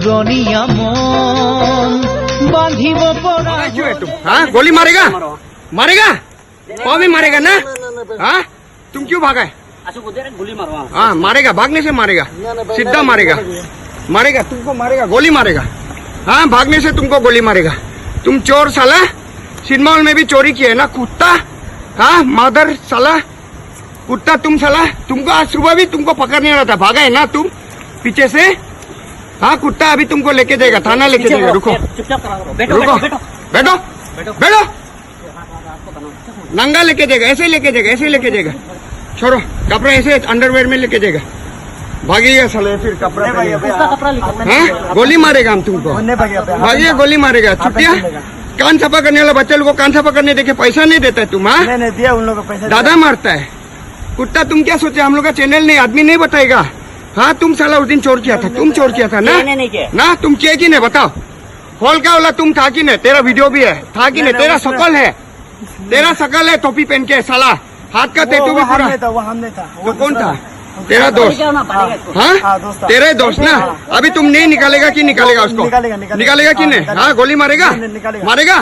पुरनिया मन बांधिब परा। हाँ गोली मारेगा मारेगा कौन भी मारेगा ना। हाँ तुम क्यों भागा है? गोली मारो। हाँ मारेगा, भागने से मारेगा, सीधा मारेगा, मारेगा तुमको, मारेगा गोली मारेगा। हाँ भागने से तुमको गोली मारेगा। तुम चोर साला, सिनेमा हॉल में भी चोरी किया है ना कुत्ता। हाँ मादर साला कुत्ता तुम साला, तुमको आज सुबह भी तुमको पकड़ने वाला था, भागा है ना तुम पीछे से। हाँ कुत्ता अभी तुमको लेके जाएगा, थाना लेके जाएगा। रुको रुको, बैठो बैठो, नंगा लेके जाएगा, ऐसे लेके जाएगा, ऐसे लेके जाएगा। छोड़ो कपड़ा, ऐसे अंडरवेयर में लेके जाएगा, भागेगा साले। फिर कपड़ा हाँ गोली मारेगा हम तुमको, भागिए गोली मारेगा। छुट्टिया कान सफा करने वाला बच्चे लोग को कान सफा करने देखे पैसा नहीं देता है तुम। हाँ नहीं दिया उन लोगों को पैसा, दादा मारता है कुत्ता। तुम क्या सोचे हम लोग का चैनल नहीं, आदमी नहीं बताएगा। हाँ तुम साला उस दिन चोर किया था, तुम चोर किया था ना। ना तुम किए कि नहीं बताओ। हॉल का वाला तुम था कि नहीं, तेरा वीडियो भी है, था कि नहीं, तेरा शकल है, तेरा शकल है टोपी पहन के साला, हाथ का टैटू भी पूरा। वो हम नहीं था। तो कौन था? तेरा दोस्त। हाँ तेरे दोस्त ना। अभी तुम नहीं निकालेगा कि निकालेगा उसको? निकालेगा कि नहीं? हाँ गोली मारेगा, मारेगा।